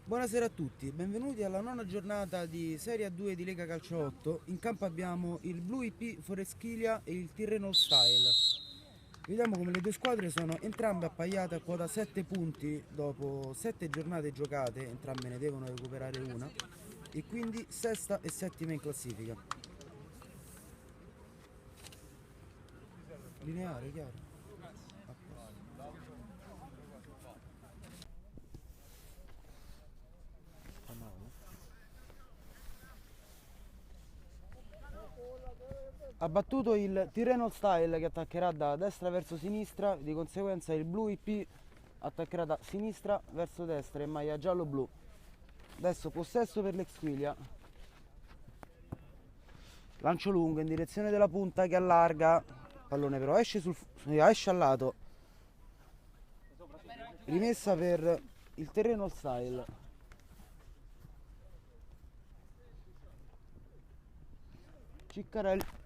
Buonasera a tutti, benvenuti alla nona giornata di Serie A2 di Lega Calcio 8. In campo abbiamo il Blue IP Foreschilia e il Tirreno Style. Vediamo come le due squadre sono entrambe appaiate a quota 7 punti dopo 7 giornate giocate, entrambe ne devono recuperare una, e quindi sesta e settima in classifica. Lineare, chiaro? A posto. Ha battuto il Tirreno Style che attaccherà da destra verso sinistra, di conseguenza il Blue IP attaccherà da sinistra verso destra in maglia giallo-blu. Adesso possesso per l'Exquilia, lancio lungo in direzione della punta che allarga, pallone però esce al lato, rimessa per il Tirreno Style. Ciccarelli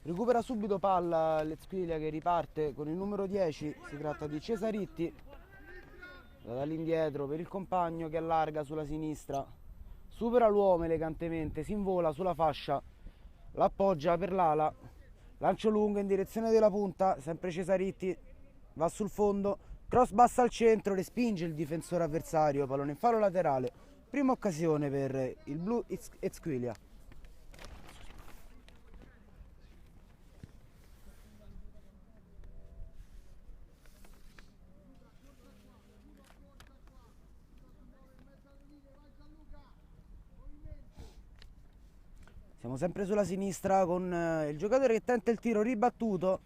recupera subito palla l'Exquilia che riparte con il numero 10, si tratta di Cesaritti, dall'indietro per il compagno che allarga sulla sinistra, supera l'uomo elegantemente, si invola sulla fascia, l'appoggia per l'ala, lancio lungo in direzione della punta, sempre Cesaritti, va sul fondo, cross bassa al centro, respinge il difensore avversario, pallone in fallo laterale, prima occasione per il Blu Exquilia. Siamo sempre sulla sinistra con il giocatore che tenta il tiro ribattuto.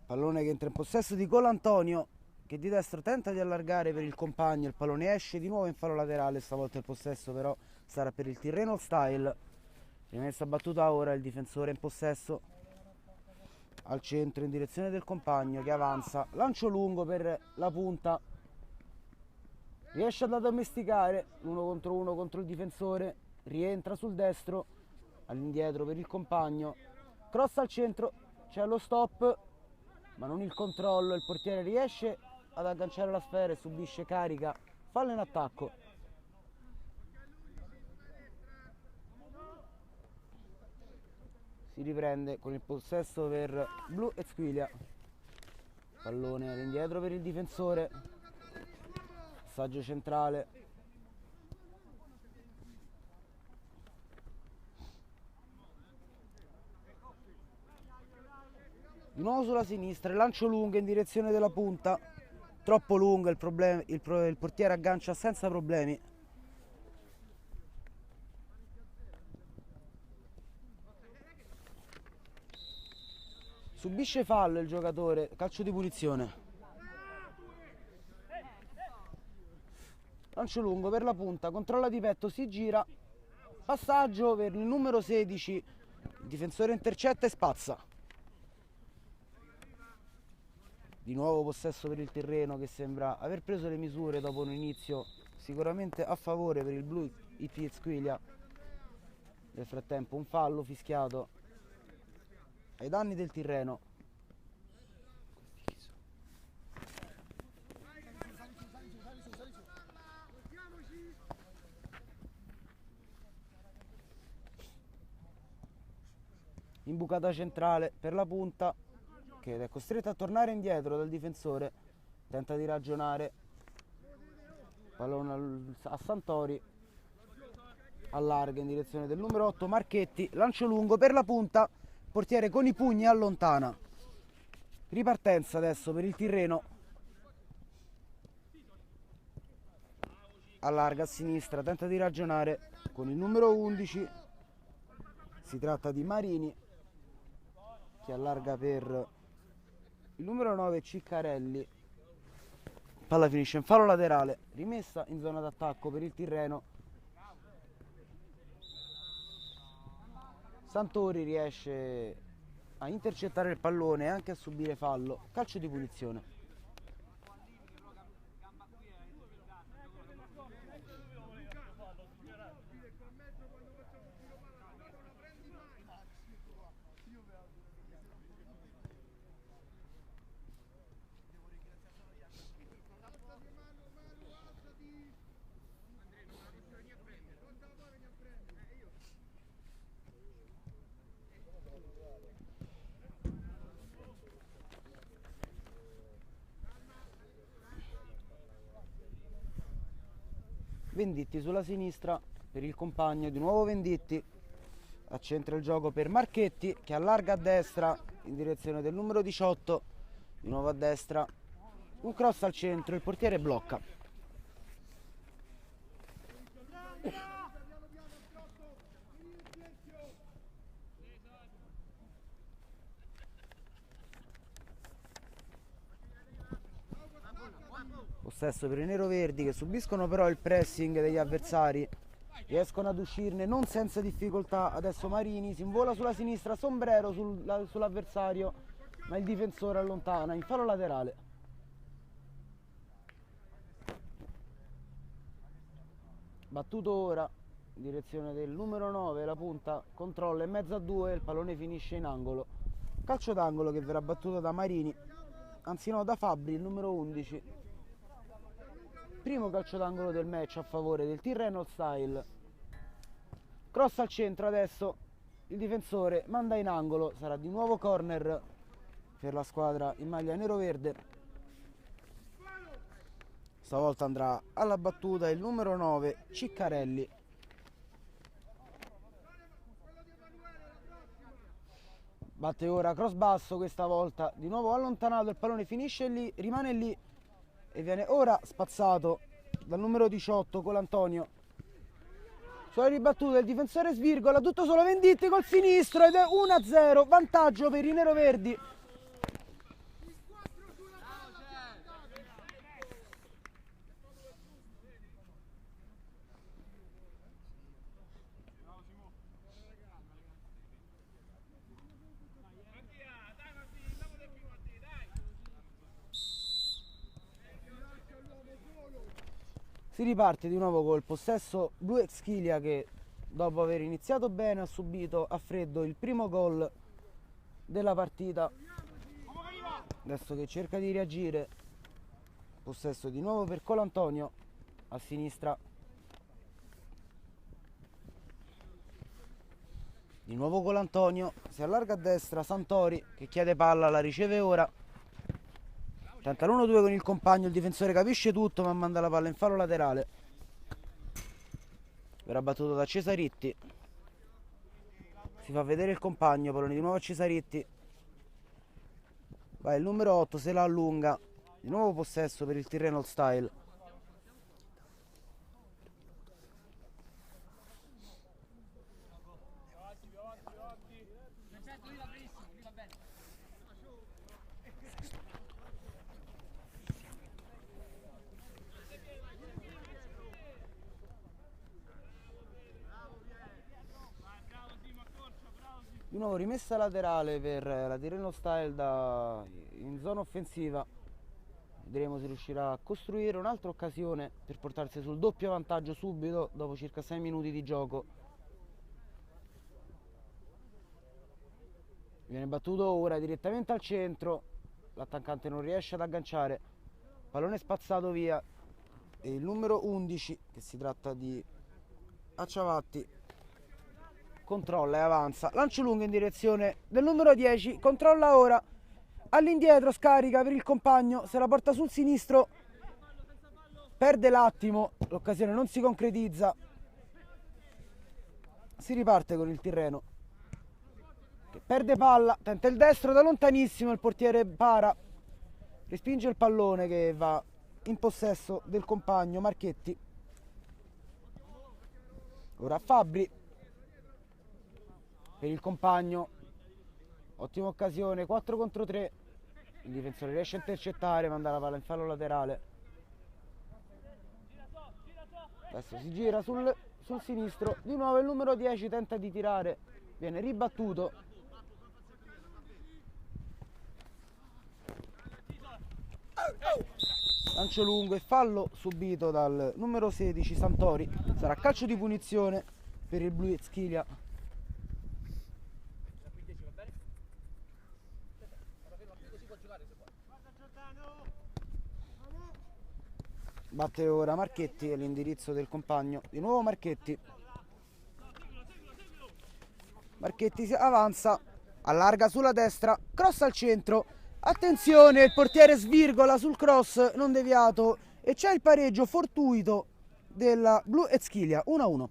Pallone che entra in possesso di Colantonio, che di destro tenta di allargare per il compagno, il pallone esce di nuovo in fallo laterale, stavolta il possesso però sarà per il Tirreno Style. Rimessa battuta ora, il difensore in possesso al centro in direzione del compagno che avanza, lancio lungo per la punta, riesce ad addomesticare uno contro il difensore, rientra sul destro, all'indietro per il compagno, cross al centro, c'è lo stop ma non il controllo, il portiere riesce ad agganciare la sfera e subisce carica, fallo in attacco. Si riprende con il possesso per Blu Exquilia, pallone all'indietro per il difensore, passaggio centrale, di nuovo sulla sinistra, il lancio lungo in direzione della punta, troppo lungo, il portiere aggancia senza problemi. Subisce fallo il giocatore, calcio di punizione. Lancio lungo per la punta, controlla di petto, si gira, passaggio per il numero 16, il difensore intercetta e spazza. Di nuovo possesso per il Tirreno che sembra aver preso le misure dopo un inizio sicuramente a favore per il Blu IP Exquilia. Nel frattempo un fallo fischiato ai danni del Tirreno. Imbucata centrale per la punta che è costretta a tornare indietro dal difensore, tenta di ragionare, pallone a Santori, allarga in direzione del numero 8 Marchetti, lancio lungo per la punta, portiere con i pugni allontana. Ripartenza adesso per il Tirreno, allarga a sinistra, tenta di ragionare con il numero 11, si tratta di Marini che allarga per il numero 9 Ciccarelli, palla finisce in fallo laterale, rimessa in zona d'attacco per il Tirreno. Santori riesce a intercettare il pallone e anche a subire fallo, calcio di punizione. Venditti sulla sinistra per il compagno, di nuovo Venditti, accentra il gioco per Marchetti che allarga a destra in direzione del numero 18, di nuovo a destra, un cross al centro, il portiere blocca. Possesso per i neroverdi che subiscono però il pressing degli avversari, riescono ad uscirne non senza difficoltà. Adesso Marini si invola sulla sinistra, sombrero sull'avversario, ma il difensore allontana in fallo laterale. Battuto ora in direzione del numero 9, la punta controlla in mezzo a due, il pallone finisce in angolo. Calcio d'angolo che verrà battuto da Marini, anzi no, da Fabbri, il numero 11. Primo calcio d'angolo del match a favore del Tirreno Style. Cross al centro, adesso il difensore manda in angolo, sarà di nuovo corner per la squadra in maglia nero-verde. Stavolta andrà alla battuta il numero 9, Ciccarelli. Batte ora cross basso, questa volta di nuovo allontanato, il pallone finisce lì, rimane lì e viene ora spazzato dal numero 18 Colantonio. Sulla ribattuta il difensore svirgola, tutto solo Venditti col sinistro ed è 1-0, vantaggio per i neroverdi. Si riparte di nuovo col possesso Blue Exchilia che dopo aver iniziato bene ha subito a freddo il primo gol della partita. Adesso che cerca di reagire, possesso di nuovo per Colantonio a sinistra. Di nuovo Colantonio, si allarga a destra, Santori che chiede palla, la riceve ora. Tenta l'1-2 con il compagno, il difensore capisce tutto ma manda la palla in fallo laterale. Verrà battuto da Cesaritti. Si fa vedere il compagno, pallone di nuovo a Cesaritti. Vai il numero 8, se la allunga. Di nuovo possesso per il Tirreno Style. Di nuovo rimessa laterale per la Tirreno Style in zona offensiva. Vedremo se riuscirà a costruire un'altra occasione per portarsi sul doppio vantaggio subito dopo circa 6 minuti di gioco. Viene battuto ora direttamente al centro, l'attaccante non riesce ad agganciare, pallone spazzato via e il numero 11, che si tratta di Acciavatti, controlla e avanza, lancio lungo in direzione del numero 10, controlla ora, all'indietro, scarica per il compagno, se la porta sul sinistro, perde l'attimo, l'occasione non si concretizza, si riparte con il Tirreno che perde palla, tenta il destro da lontanissimo, il portiere para, respinge il pallone che va in possesso del compagno Marchetti. Ora Fabbri per il compagno, ottima occasione, 4 contro 3, il difensore riesce a intercettare, manda la palla in fallo laterale. Adesso si gira sul sinistro, di nuovo il numero 10 tenta di tirare, viene ribattuto. Lancio lungo e fallo subito dal numero 16 Santori, sarà calcio di punizione per il Blue Exchilia. Batte ora Marchetti all'indirizzo del compagno, di nuovo Marchetti. Marchetti si avanza, allarga sulla destra, cross al centro, attenzione, il portiere svirgola sul cross non deviato e c'è il pareggio fortuito della Blu Ezkilia, 1-1.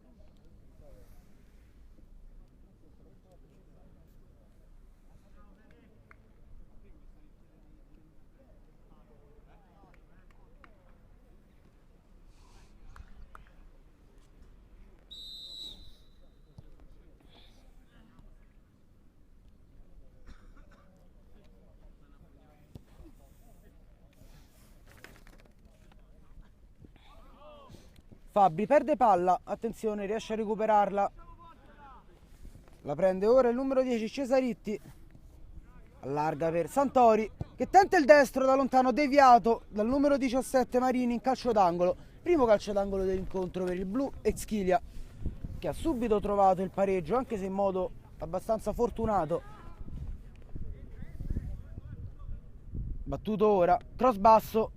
Fabbri perde palla, attenzione, riesce a recuperarla, la prende ora il numero 10 Cesaritti, allarga per Santori che tenta il destro da lontano, deviato dal numero 17 Marini in calcio d'angolo, primo calcio d'angolo dell'incontro per il Blu Ezkilia, che ha subito trovato il pareggio anche se in modo abbastanza fortunato. Battuto ora, cross basso,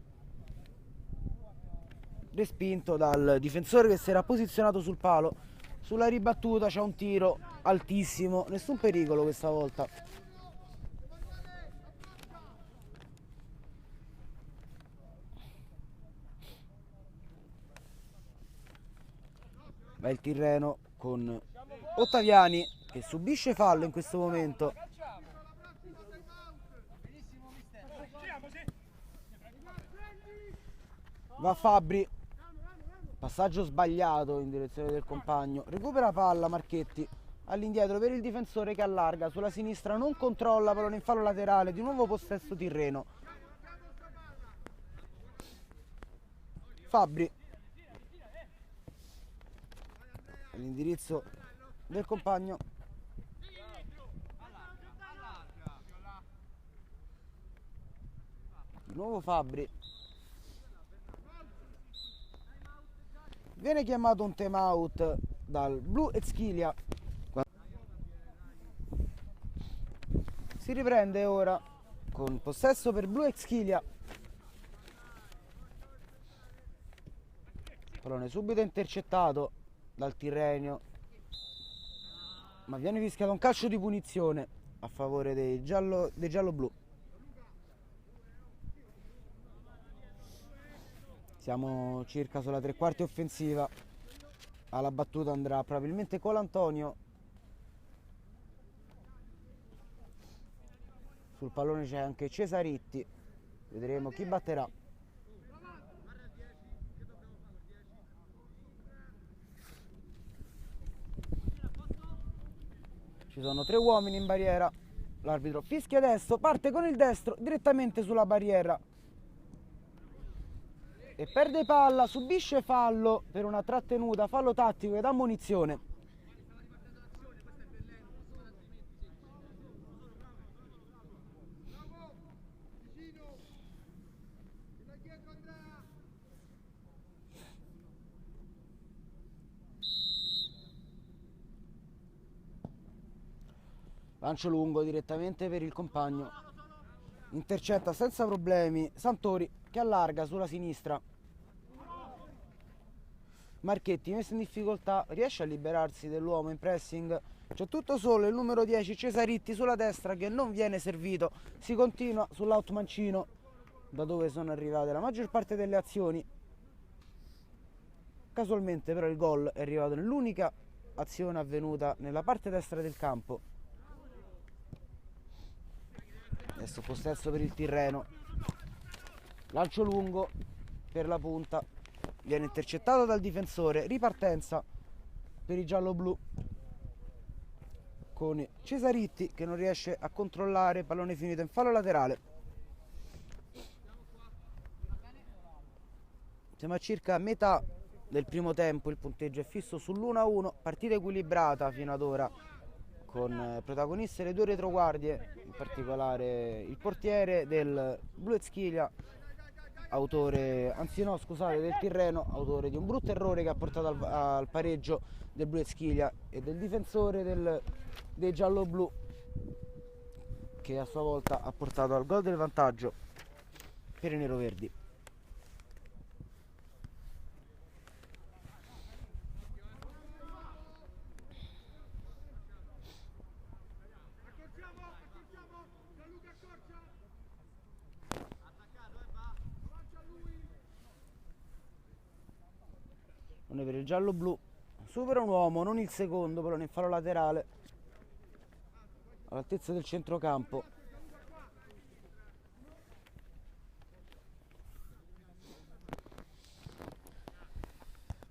respinto dal difensore che si era posizionato sul palo. Sulla ribattuta c'è un tiro altissimo, nessun pericolo questa volta. Va il Tirreno con Ottaviani che subisce fallo in questo momento. Va Fabbri, passaggio sbagliato in direzione del compagno, recupera palla Marchetti, all'indietro per il difensore che allarga sulla sinistra, non controlla, pallone in fallo laterale, di nuovo possesso Tirreno. Fabbri, all'indirizzo del compagno, di nuovo Fabbri. Viene chiamato un time out dal Blu Ezkilia. Si riprende ora con possesso per Blu Ezkilia. Pallone subito intercettato dal Tirreno, ma viene fischiato un calcio di punizione a favore dei giallo-blu. Siamo circa sulla tre quarti offensiva. Alla battuta andrà probabilmente Colantonio. Sul pallone c'è anche Cesaritti. Vedremo chi batterà. Ci sono 3 uomini in barriera. L'arbitro fischia adesso, parte con il destro direttamente sulla barriera e perde palla, subisce fallo per una trattenuta, fallo tattico ed ammonizione. Lancio lungo direttamente per il compagno, intercetta senza problemi Santori che allarga sulla sinistra. Marchetti messo in difficoltà, riesce a liberarsi dell'uomo in pressing, c'è tutto solo il numero 10 Cesaritti sulla destra che non viene servito. Si continua sull'out mancino, da dove sono arrivate la maggior parte delle azioni. Casualmente però il gol è arrivato nell'unica azione avvenuta nella parte destra del campo. Adesso possesso per il Tirreno, lancio lungo per la punta, viene intercettato dal difensore, ripartenza per i giallo-blu con Cesaritti che non riesce a controllare, pallone finito in fallo laterale. Siamo a circa metà del primo tempo, il punteggio è fisso sull'1-1, partita equilibrata fino ad ora, con protagoniste le 2 retroguardie, in particolare il portiere del Blu Ezkilia, del Tirreno, autore di un brutto errore che ha portato al pareggio del Blu Ezkilia, e del difensore dei giallo-blu che a sua volta ha portato al gol del vantaggio per i neroverdi. pallone per il giallo-blu, supera un uomo, non il secondo, pallone in fallo laterale all'altezza del centrocampo.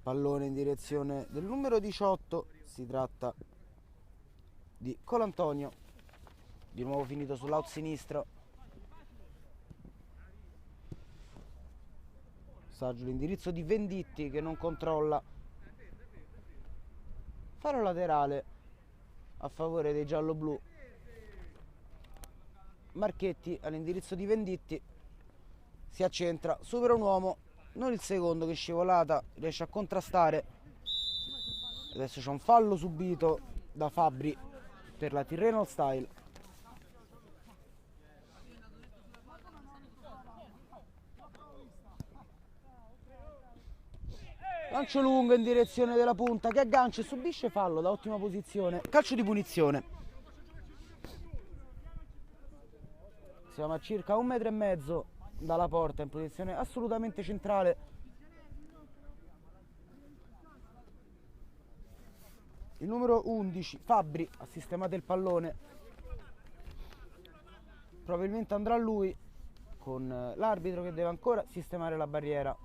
Pallone in direzione del numero 18, si tratta di Colantonio, di nuovo finito sull'out sinistro. Saggio l'indirizzo di Venditti che non controlla, fallo laterale a favore dei giallo-blu. Marchetti all'indirizzo di Venditti, si accentra, supera un uomo, non il secondo che scivolata, riesce a contrastare. Adesso c'è un fallo subito da Fabbri per la Tirreno Style. Lancio lungo in direzione della punta che aggancia e subisce fallo da ottima posizione. Calcio di punizione. Siamo a circa 1,5 metri dalla porta, in posizione assolutamente centrale. Il numero 11, Fabbri, ha sistemato il pallone. Probabilmente andrà a lui con l'arbitro che deve ancora sistemare la barriera.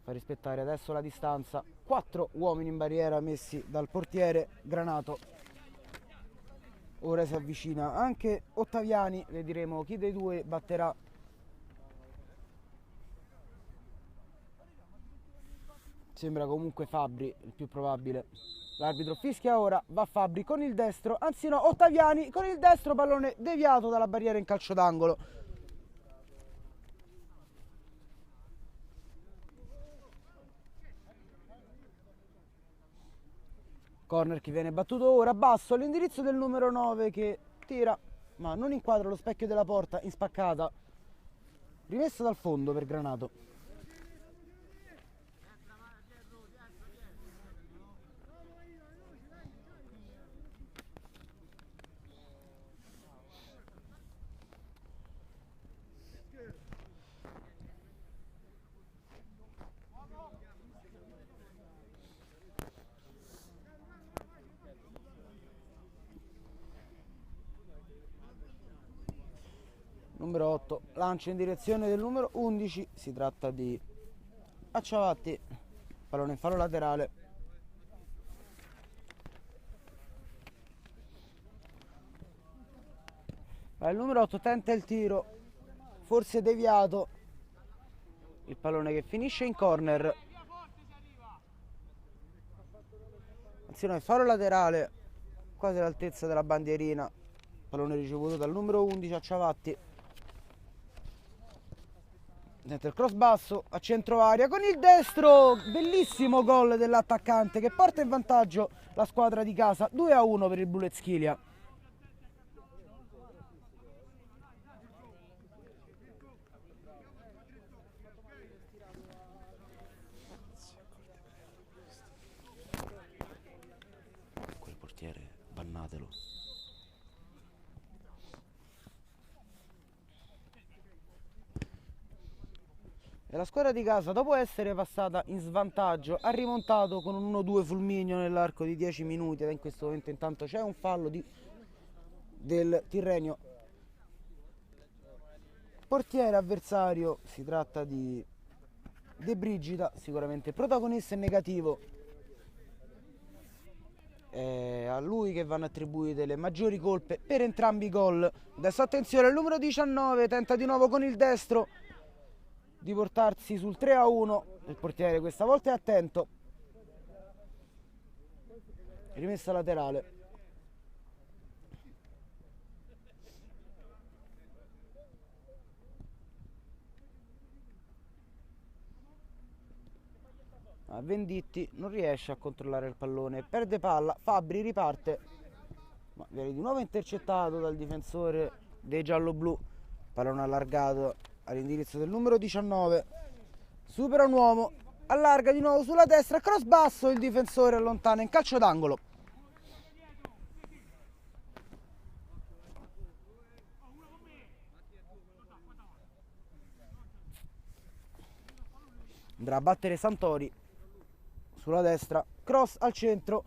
Fa rispettare adesso la distanza. 4 uomini in barriera messi dal portiere Granato. Ora si avvicina anche Ottaviani, vedremo chi dei due batterà. Sembra comunque Fabbri il più probabile. L'arbitro fischia ora, va Fabbri con il destro, anzi no, Ottaviani con il destro, pallone deviato dalla barriera in calcio d'angolo. Corner che viene battuto ora, basso all'indirizzo del numero 9 che tira, ma non inquadra lo specchio della porta, in spaccata. Rimessa dal fondo per Granato. Numero 8, lancio in direzione del numero 11, si tratta di Acciavatti, pallone in fallo laterale. Il numero 8 tenta il tiro, forse deviato, il pallone che finisce in corner. Attenzione, fallo laterale, quasi all'altezza della bandierina, pallone ricevuto dal numero 11 Acciavatti. Sente il cross basso a centro aria con il destro, bellissimo gol dell'attaccante che porta in vantaggio la squadra di casa, 2-1 per il Bullezchilia. Quel portiere, bannatelo. E la squadra di casa, dopo essere passata in svantaggio, ha rimontato con un 1-2 fulmineo nell'arco di 10 minuti. Ed in questo momento intanto c'è un fallo del Tirreno. Portiere avversario, si tratta di De Brigida, sicuramente protagonista e negativo. È a lui che vanno attribuite le maggiori colpe per entrambi i gol. Adesso attenzione, il numero 19 tenta di nuovo con il destro di portarsi sul 3-1. Il portiere questa volta è attento. Rimessa laterale. Venditti non riesce a controllare il pallone, perde palla, Fabbri riparte, ma viene di nuovo intercettato dal difensore dei gialloblu. Pallone allargato all'indirizzo del numero 19, supera un uomo, allarga di nuovo sulla destra, cross basso, il difensore allontana in calcio d'angolo. andrà a battere Santori sulla destra, cross al centro,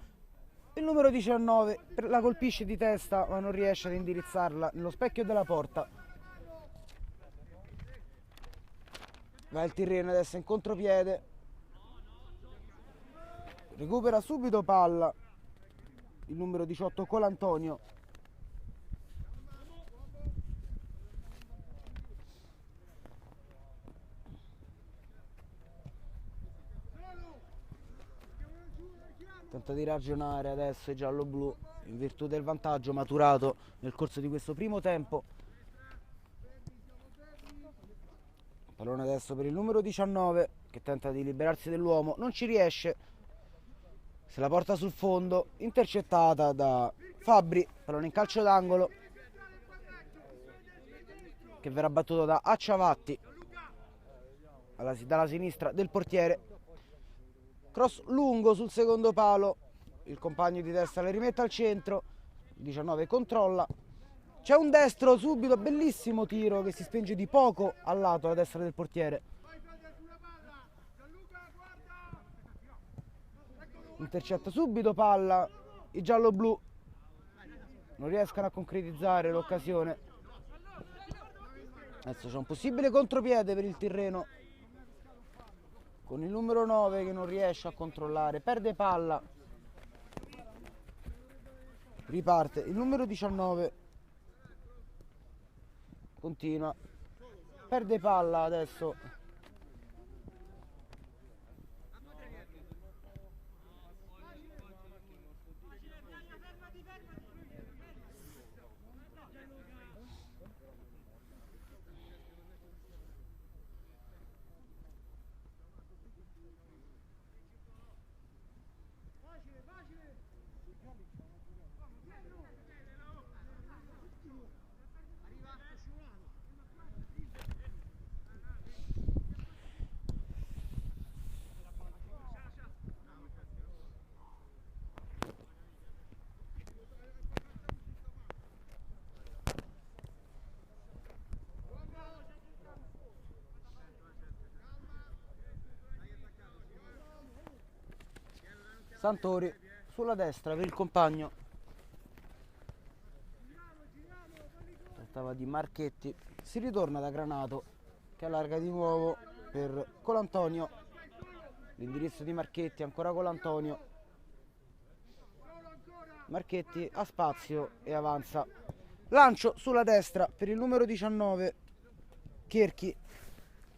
il numero 19 la colpisce di testa ma non riesce ad indirizzarla nello specchio della porta. Va il Tirreno adesso in contropiede, recupera subito palla il numero 18 Colantonio. Tenta di ragionare adesso i giallo-blu in virtù del vantaggio maturato nel corso di questo primo tempo. Pallone adesso per il numero 19 che tenta di liberarsi dell'uomo, non ci riesce, se la porta sul fondo, intercettata da Fabbri. Pallone in calcio d'angolo che verrà battuto da Acciavatti dalla sinistra del portiere. Cross lungo sul secondo palo, il compagno di testa le rimette al centro, 19 controlla, c'è un destro subito, bellissimo tiro che si spinge di poco al lato a destra del portiere. Intercetta subito palla, i giallo-blu non riescono a concretizzare l'occasione. Adesso c'è un possibile contropiede per il Tirreno, con il numero 9 che non riesce a controllare, perde palla, riparte il numero 19, continua, perde palla adesso Santori sulla destra per il compagno, trattava di Marchetti, si ritorna da Granato che allarga di nuovo per Colantonio, l'indirizzo di Marchetti, ancora Colantonio, Marchetti ha spazio e avanza, lancio sulla destra per il numero 19 Cherchi,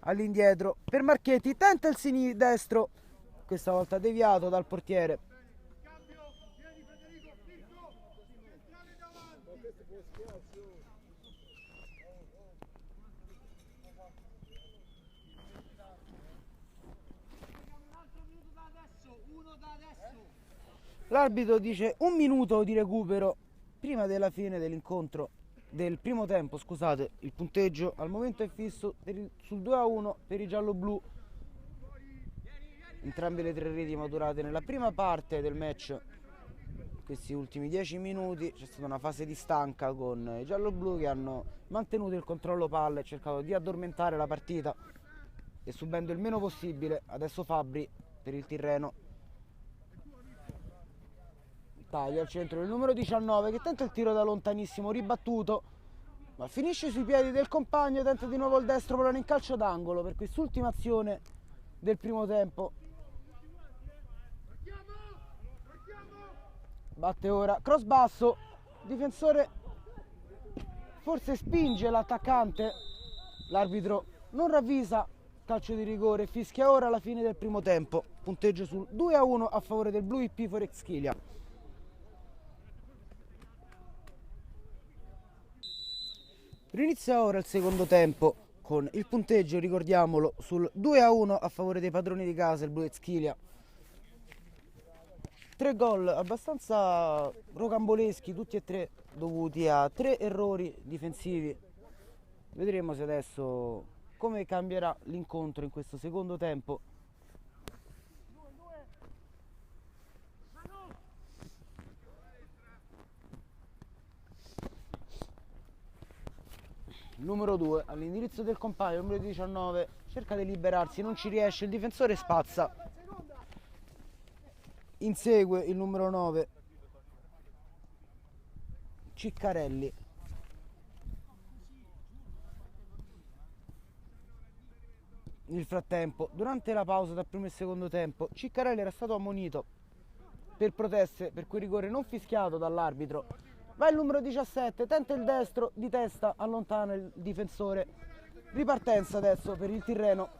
all'indietro per Marchetti, tenta il sinistro, questa volta deviato dal portiere. L'arbitro dice 1 minuto di recupero prima della fine dell'incontro, del primo tempo, scusate. Il punteggio al momento è fisso sul 2-1 per i giallo-blu. Entrambe le 3 reti maturate nella prima parte del match. Questi ultimi 10 minuti c'è stata una fase di stanca con i giallo-blu che hanno mantenuto il controllo palla e cercato di addormentare la partita e subendo il meno possibile. Adesso Fabbri per il Tirreno, taglio al centro del numero 19 che tenta il tiro da lontanissimo, ribattuto, ma finisce sui piedi del compagno, tenta di nuovo il destro, pallone in calcio d'angolo per quest'ultima azione del primo tempo. Batte ora, cross basso, difensore forse spinge l'attaccante, l'arbitro non ravvisa, calcio di rigore, fischia ora la fine del primo tempo, punteggio sul 2-1 a favore del Blue IP Forex Schilia. Inizia ora il secondo tempo con il punteggio, ricordiamolo, sul 2-1 a favore dei padroni di casa, il Blue Schilia. 3 gol abbastanza rocamboleschi, tutti e 3 dovuti a 3 errori difensivi. Vedremo se adesso come cambierà l'incontro in questo secondo tempo. Numero 2 all'indirizzo del compagno, numero 19 cerca di liberarsi, non ci riesce, il difensore spazza, insegue il numero 9 Ciccarelli. Nel frattempo, durante la pausa tra primo e secondo tempo, Ciccarelli era stato ammonito per proteste per cui rigore non fischiato dall'arbitro. Va il numero 17, tenta il destro di testa, allontana il difensore. Ripartenza adesso per il Tirreno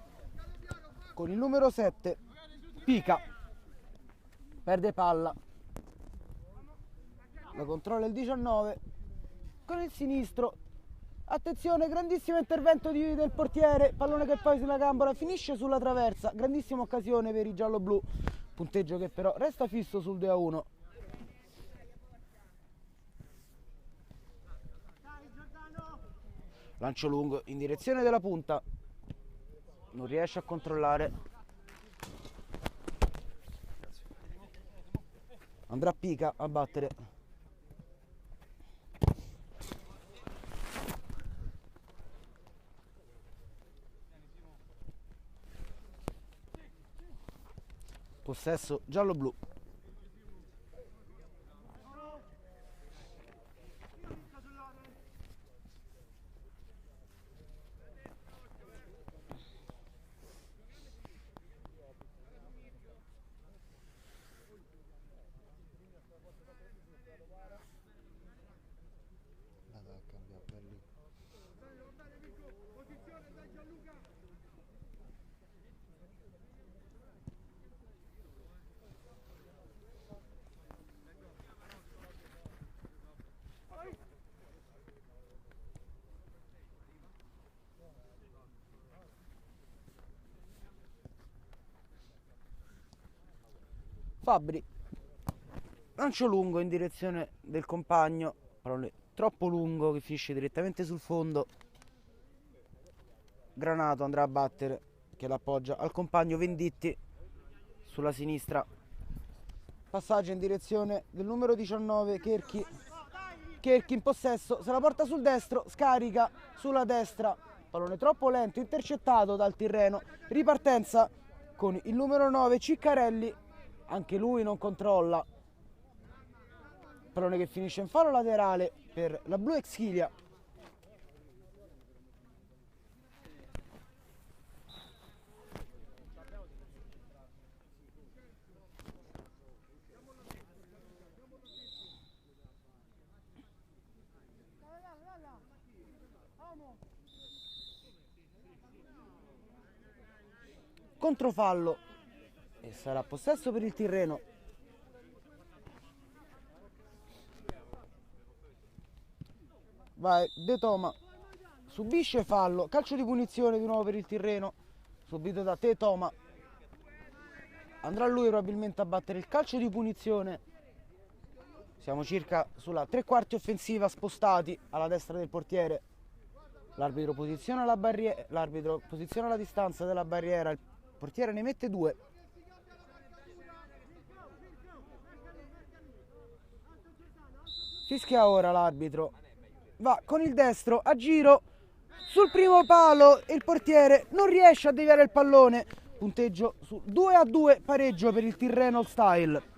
con il numero 7 Pica, perde palla, la controlla il 19 con il sinistro. Attenzione, grandissimo intervento del portiere, pallone che poi sulla gambola finisce sulla traversa, grandissima occasione per i giallo-blu, punteggio che però resta fisso sul 2-1. Lancio lungo in direzione della punta, non riesce a controllare, andrà Pica a battere. Possesso giallo-blu. Fabbri, lancio lungo in direzione del compagno, pallone troppo lungo che finisce direttamente sul fondo. Granato andrà a battere, che l'appoggia al compagno Venditti sulla sinistra. Passaggio in direzione del numero 19 Cherchi in possesso, se la porta sul destro, scarica sulla destra, pallone troppo lento, intercettato dal Tirreno. Ripartenza con il numero 9 Ciccarelli, anche lui non controlla, pallone che finisce in fallo laterale per la Blu Exchilia. Controfallo e sarà possesso per il Tirreno. Vai De Toma, subisce fallo, calcio di punizione di nuovo per il Tirreno, subito da De Toma. Andrà lui probabilmente a battere il calcio di punizione. Siamo circa sulla 3/4 offensiva, spostati alla destra del portiere. L'arbitro posiziona la barriera, l'arbitro posiziona la distanza della barriera, il portiere ne mette 2. Fischia ora l'arbitro, va con il destro a giro sul primo palo e il portiere non riesce a deviare il pallone. Punteggio su 2-2, pareggio per il Tirreno Style.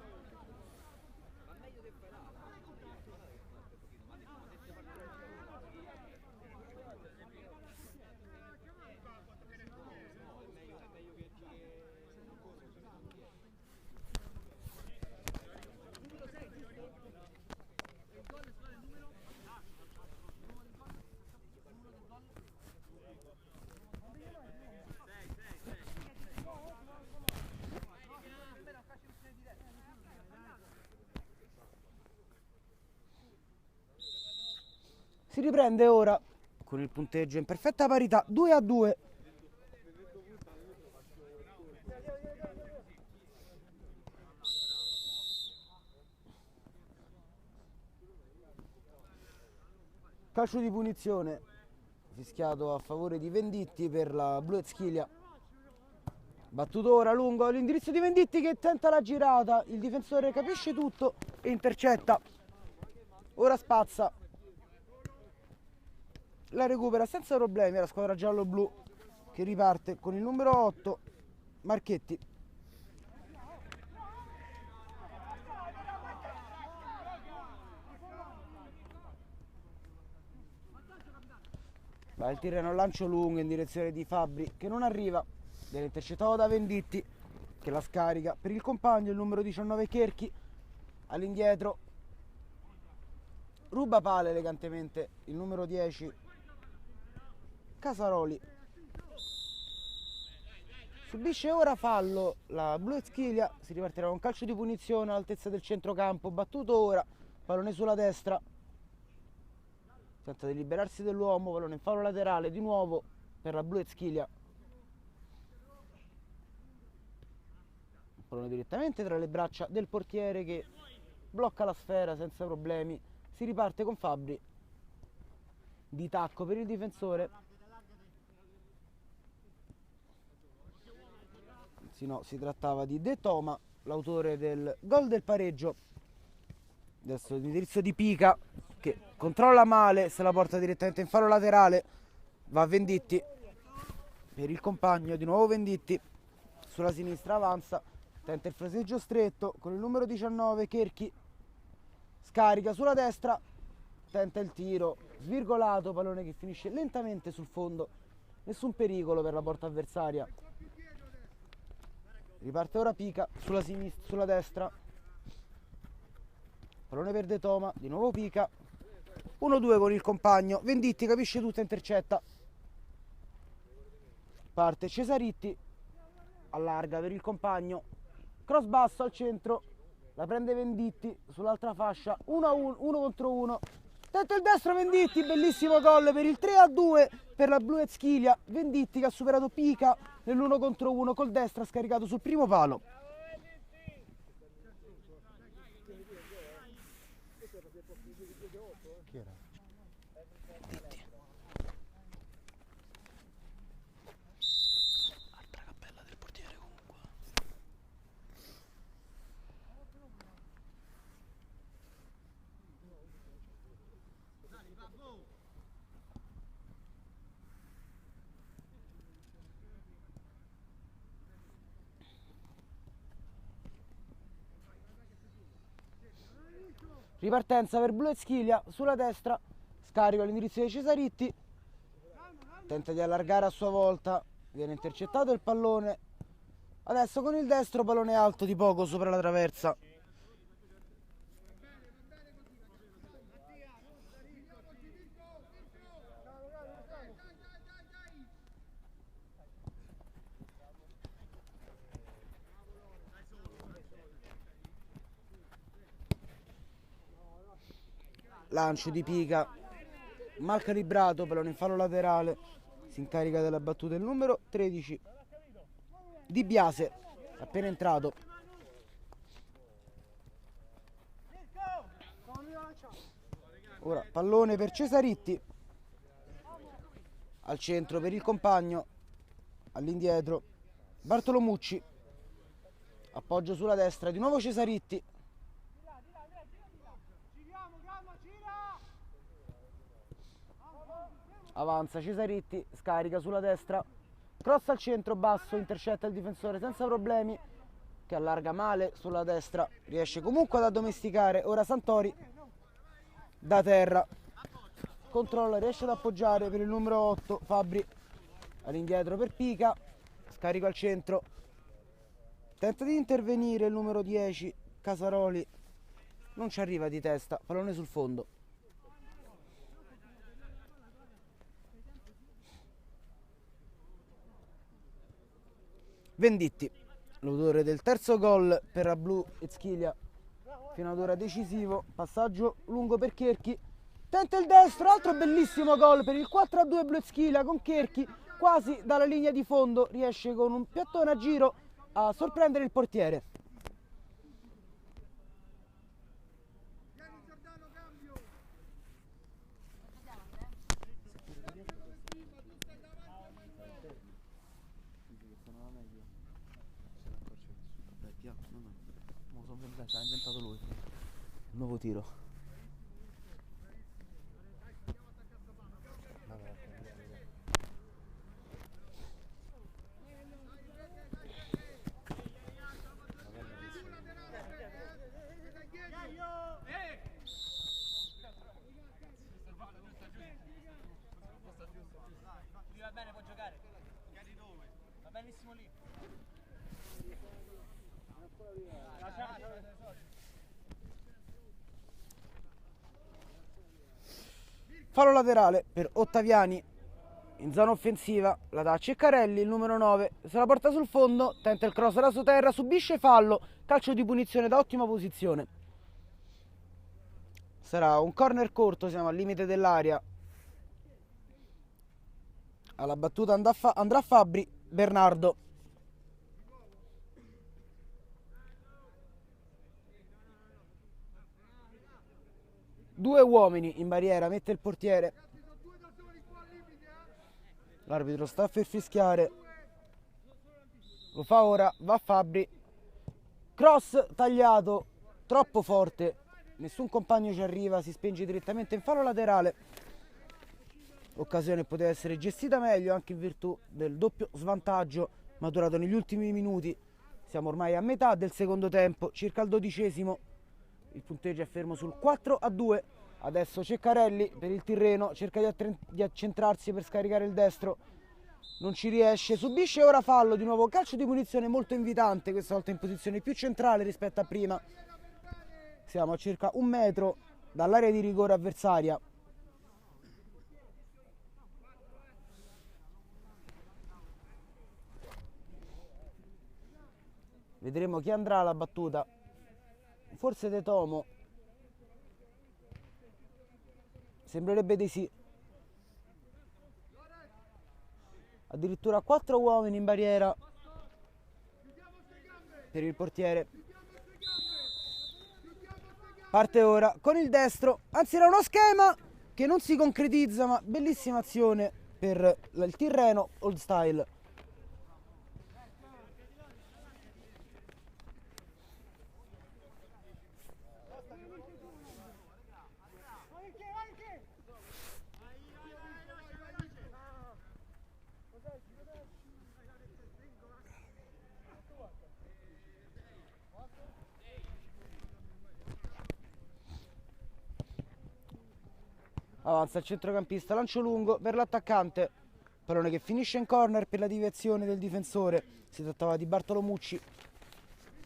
Si riprende ora con il punteggio in perfetta parità, 2-2. Calcio di punizione fischiato a favore di Venditti per la Blu Exchilia. Battuto ora lungo all'indirizzo di Venditti che tenta la girata, il difensore capisce tutto e intercetta. Ora spazza, la recupera senza problemi la squadra giallo-blu che riparte con il numero 8 Marchetti. Va il Tirreno, lancio lungo in direzione di Fabbri che non arriva, viene intercettato da Venditti che la scarica per il compagno, il numero 19 Cherchi, all'indietro ruba palla elegantemente il numero 10 Casaroli, subisce ora fallo la Blu Eschiglia, si ripartirà con un calcio di punizione all'altezza del centrocampo, battuto ora, pallone sulla destra, tenta di liberarsi dell'uomo, pallone in fallo laterale di nuovo per la Blu Eschiglia, pallone direttamente tra le braccia del portiere che blocca la sfera senza problemi, si riparte con Fabbri di tacco per il difensore, anzi no, si trattava di De Toma, l'autore del gol del pareggio. Adesso l'indirizzo di Pica che controlla male, se la porta direttamente in fallo laterale, va Venditti per il compagno, di nuovo Venditti sulla sinistra, avanza, tenta il fraseggio stretto con il numero 19 Cherchi, scarica sulla destra, tenta il tiro svirgolato, pallone che finisce lentamente sul fondo, nessun pericolo per la porta avversaria. Riparte ora Pica sulla sinistra, sulla destra, pallone per De Toma, di nuovo Pica, 1-2 con il compagno, Venditti capisce tutto, intercetta, parte Cesaritti, allarga per il compagno, cross basso al centro, la prende Venditti sull'altra fascia, 1 contro 1, tenta il destro Venditti, bellissimo gol per il 3-2 per la Blu Eschiglia, Venditti che ha superato Pica nell'1 contro 1 col destro, ha scaricato sul primo palo. Chi era? Venditti. Altra cappella del portiere comunque. Ripartenza per Blu Eschiglia sulla destra, scarico all'indirizzo dei Cesaritti, tenta di allargare a sua volta, viene intercettato il pallone, adesso con il destro pallone alto di poco sopra la traversa. Lancio di Pica, mal calibrato, pallone in fallo laterale, si incarica della battuta il numero 13 Di Biase, appena entrato. Ora pallone per Cesaritti, al centro per il compagno, all'indietro Bartolomucci, appoggio sulla destra, di nuovo Cesaritti, avanza Cesaritti, scarica sulla destra, cross al centro basso, intercetta il difensore senza problemi, che allarga male sulla destra, riesce comunque ad addomesticare ora Santori da terra, controlla, riesce ad appoggiare per il numero 8 Fabbri, all'indietro per Pica, scarico al centro, tenta di intervenire il numero 10 Casaroli, non ci arriva di testa, pallone sul fondo. Venditti, l'autore del terzo gol per la Blu Eschiglia, fino ad ora decisivo, passaggio lungo per Cherchi, tenta il destro, altro bellissimo gol per il 4-2 Blu Eschiglia con Cherchi, quasi dalla linea di fondo, riesce con un piattone a giro a sorprendere il portiere. Ha inventato lui il nuovo tiro. va bene, può giocare. Giocare dove? Va benissimo lì. Fallo laterale per Ottaviani. In zona offensiva la dà a Ceccarelli, il numero 9, se la porta sul fondo, tenta il cross raso terra, subisce fallo, calcio di punizione da ottima posizione. Sarà un corner corto, siamo al limite dell'area. Alla battuta andrà Fabbri, Bernardo. Due uomini in barriera, mette il portiere. L'arbitro sta per fischiare. Lo fa ora, va Fabbri. Cross tagliato, troppo forte. Nessun compagno ci arriva, si spinge direttamente in fallo laterale. L'occasione poteva essere gestita meglio anche in virtù del doppio svantaggio maturato negli ultimi minuti. Siamo ormai a metà del secondo tempo, circa al 12°. Il punteggio è fermo sul 4-2. Adesso Ceccarelli per il Tirreno, cerca di accentrarsi per scaricare il destro, non ci riesce, subisce ora fallo, di nuovo calcio di punizione molto invitante, questa volta in posizione più centrale rispetto a prima. Siamo a circa 1 metro dall'area di rigore avversaria. Vedremo chi andrà alla battuta, forse De Tomo. Sembrerebbe di sì. Addirittura 4 uomini in barriera per il portiere. Parte ora con il destro, anzi era uno schema che non si concretizza, ma bellissima azione per il Tirreno old style. Avanza il centrocampista, lancio lungo per l'attaccante, pallone che finisce in corner per la deviazione del difensore. Si trattava di Bartolomucci.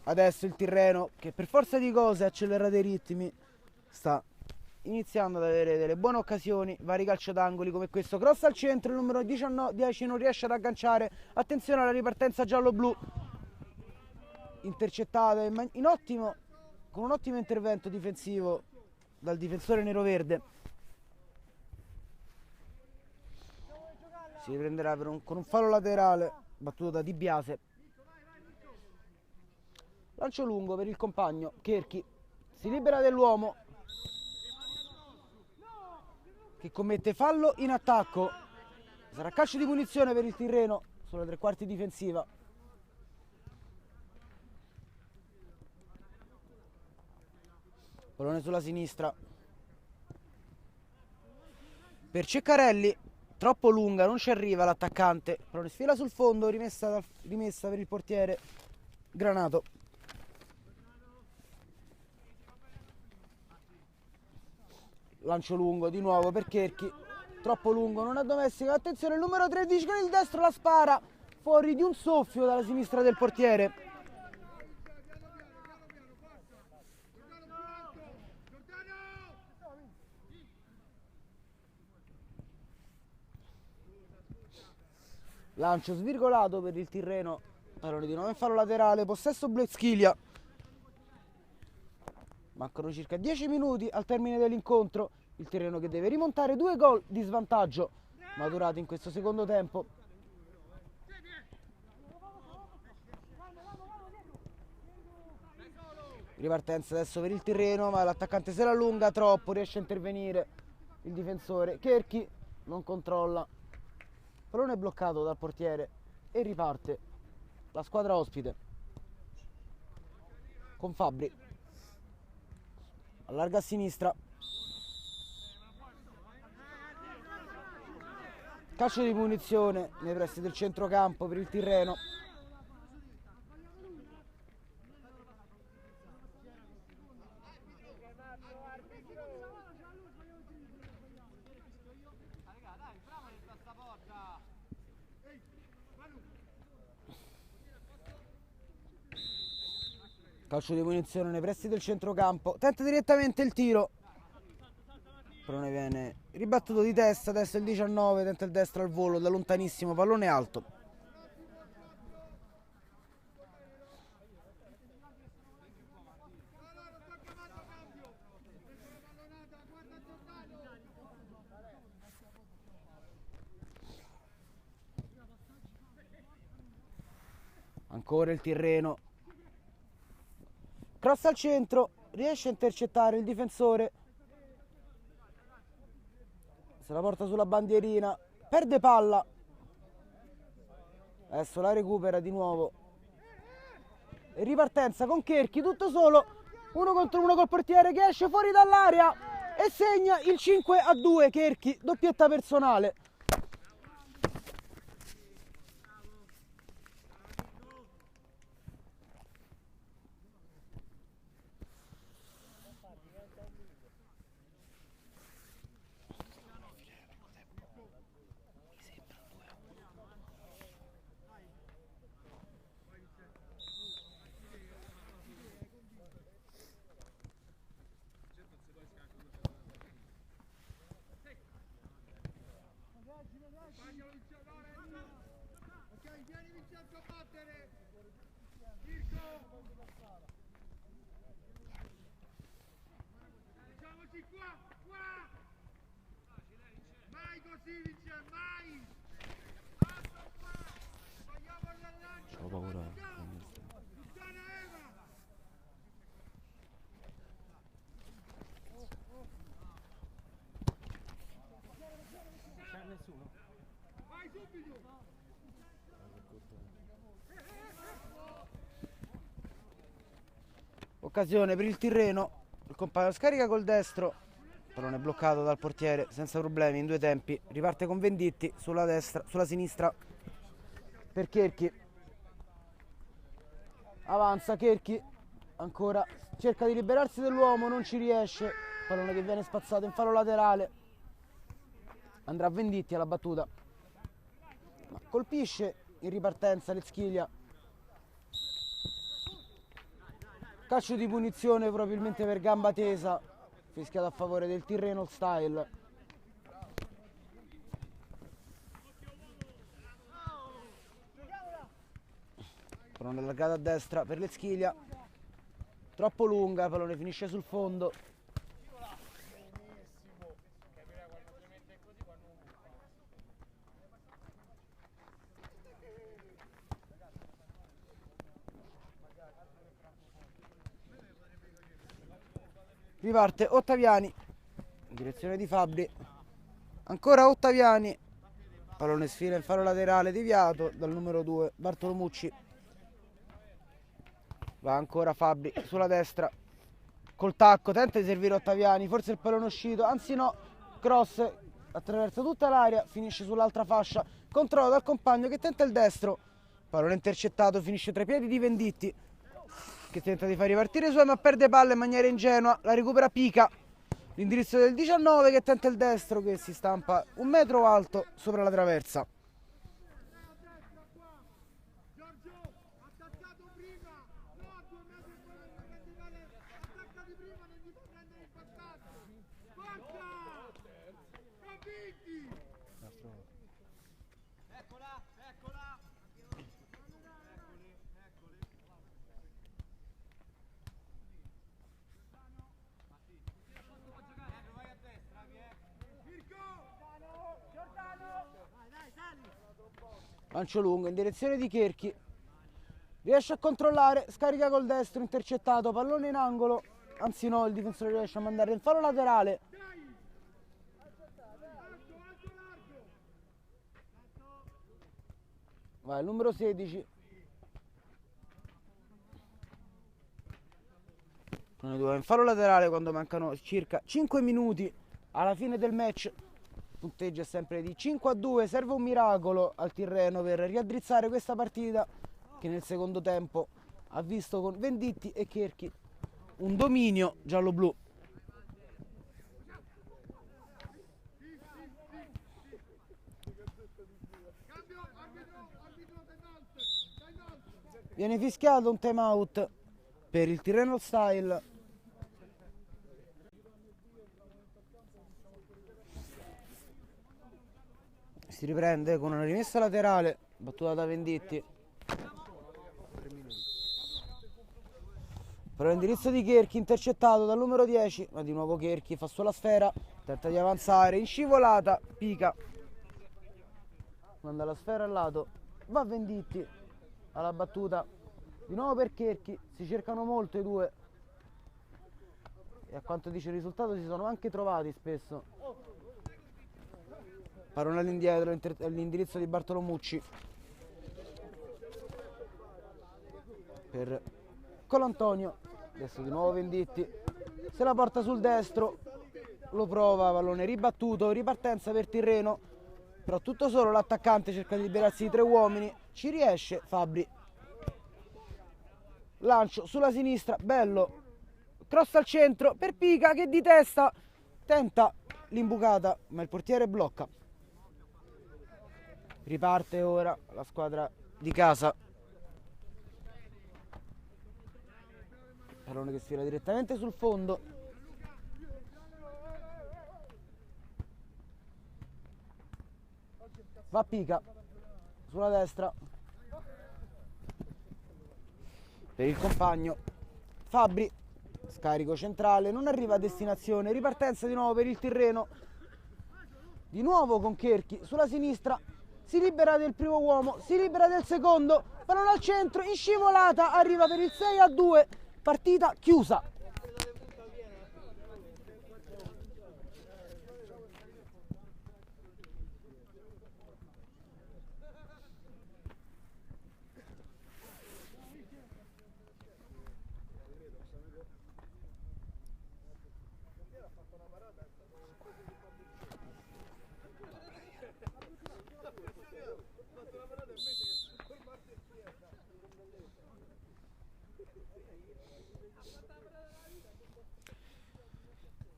Adesso il Tirreno, che per forza di cose accelera dei ritmi, sta iniziando ad avere delle buone occasioni, vari calcio d'angoli come questo. Cross al centro, il numero 10 non riesce ad agganciare. Attenzione alla ripartenza giallo-blu, intercettata con un ottimo intervento difensivo dal difensore nero-verde. Si riprenderà con un fallo laterale battuto da Di Biase. Lancio lungo per il compagno Cherchi, si libera dell'uomo che commette fallo in attacco. Sarà calcio di punizione per il Tirreno sulla tre quarti difensiva. Pallone sulla sinistra per Ceccarelli, troppo lunga, non ci arriva l'attaccante. Pallone sfila sul fondo, rimessa per il portiere Granato. Lancio lungo di nuovo per Cherchi, troppo lungo, non addomestica. Attenzione, il numero 13 con il destro la spara fuori di un soffio dalla sinistra del portiere. Lancio svirgolato per il Tirreno, pallone di nuovo in fallo laterale, possesso Bletzkilia. Mancano circa 10 minuti al termine dell'incontro. Il Tirreno che deve rimontare 2 gol di svantaggio maturati in questo secondo tempo. Ripartenza adesso per il Tirreno, ma l'attaccante se la allunga troppo, riesce a intervenire il difensore Cherchi, non controlla. Pallone bloccato dal portiere e riparte la squadra ospite con Fabbri. Allarga a sinistra. Calcio di punizione nei pressi del centrocampo per il Tirreno. Calcio di punizione nei pressi del centrocampo, tenta direttamente il tiro, però ne viene ribattuto di testa. Adesso il 19, tenta il destro al volo da lontanissimo, pallone alto. Ancora il Tirreno, cross al centro, riesce a intercettare il difensore, se la porta sulla bandierina, perde palla, adesso la recupera di nuovo e ripartenza con Cherchi, tutto solo, 1 contro 1 col portiere che esce fuori dall'area e segna il 5-2. Cherchi, doppietta personale. Ho paura. C'è nessuno. Vai subito. Occasione per il Tirreno, il compagno scarica col destro, pallone bloccato dal portiere senza problemi in due tempi, riparte con Venditti sulla destra, sulla sinistra per Cherchi, avanza Cherchi, ancora cerca di liberarsi dell'uomo, non ci riesce, pallone che viene spazzato in fallo laterale, andrà Venditti alla battuta, ma colpisce in ripartenza Lezchiglia. Calcio di punizione probabilmente per gamba tesa, fischiato a favore del Tirreno Style. Pallone allargato a destra per Lezchiglia, troppo lunga, pallone finisce sul fondo. Riparte Ottaviani in direzione di Fabbri, ancora Ottaviani, pallone sfila in fallo laterale deviato dal numero 2 Bartolomucci, va ancora Fabbri sulla destra col tacco, tenta di servire Ottaviani, forse il pallone uscito, anzi no, cross attraversa tutta l'area, finisce sull'altra fascia, controllo dal compagno che tenta il destro, pallone intercettato, finisce tra i piedi di Venditti che tenta di far ripartire i suoi ma perde palla in maniera ingenua, la recupera Pica, l'indirizzo del 19 che tenta il destro che si stampa 1 metro alto sopra la traversa. Lancio lungo in direzione di Cherchi, riesce a controllare, scarica col destro, intercettato, pallone in angolo, anzi no, il difensore riesce a mandare il fallo laterale. Va il numero 16. In fallo laterale quando mancano circa 5 minuti alla fine del match. Il punteggio è sempre di 5-2, serve un miracolo al Tirreno per riaddrizzare questa partita che nel secondo tempo ha visto con Venditti e Cherchi un dominio giallo-blu. Viene fischiato un time out per il Tirreno Style. Si riprende con una rimessa laterale, battuta da Venditti. Però l'indirizzo di Cherchi intercettato dal numero 10, ma di nuovo Cherchi fa sulla sfera, tenta di avanzare, in scivolata, pica. Manda la sfera al lato, va Venditti alla battuta, di nuovo per Cherchi, si cercano molto i due. E a quanto dice il risultato si sono anche trovati spesso. Pallone all'indietro, all'indirizzo di Bartolomucci per Colantonio. Adesso di nuovo Venditti, se la porta sul destro, lo prova, pallone ribattuto, ripartenza per Tirreno, però tutto solo l'attaccante cerca di liberarsi di 3 uomini, ci riesce Fabbri. Lancio sulla sinistra, bello, cross al centro per Pica che di testa tenta l'imbucata, ma il portiere blocca. Riparte ora la squadra di casa. Pallone che si tira direttamente sul fondo. Va Pica sulla destra per il compagno Fabbri, scarico centrale, non arriva a destinazione, ripartenza di nuovo per il Tirreno, di nuovo con Cherchi sulla sinistra, si libera del primo uomo, si libera del secondo, pallone al centro, in scivolata, arriva per il 6-2, partita chiusa.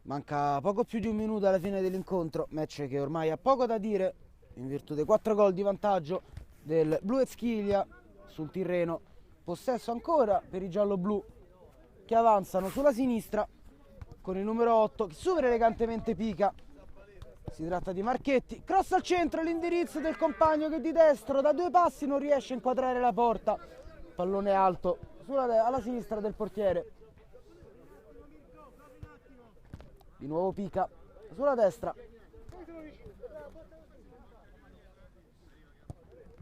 Manca poco più di un minuto alla fine dell'incontro, match che ormai ha poco da dire in virtù dei 4 gol di vantaggio del Blu Eschiglia sul Tirreno. Possesso ancora per i giallo-blu che avanzano sulla sinistra con il numero 8 che supera elegantemente Pica. Si tratta di Marchetti, cross al centro, l'indirizzo del compagno che di destro da 2 passi non riesce a inquadrare la porta. Pallone alto alla sinistra del portiere. Di nuovo Pica sulla destra.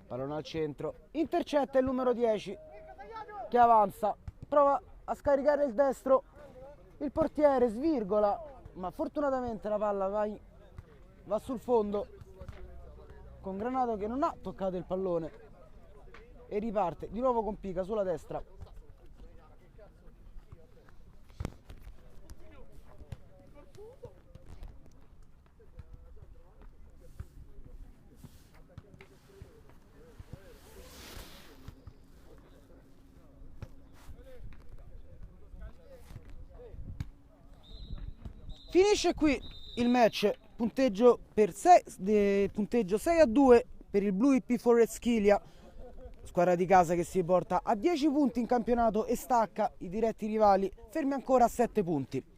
Pallone al centro, intercetta il numero 10 che avanza, prova a scaricare il destro, il portiere svirgola, ma fortunatamente la palla va sul fondo con Granato che non ha toccato il pallone e riparte di nuovo con Pica sulla destra. Finisce qui il match, punteggio 6-2 per il Blu IP Forest Schilia, squadra di casa che si porta a 10 punti in campionato e stacca i diretti rivali fermi ancora a 7 punti.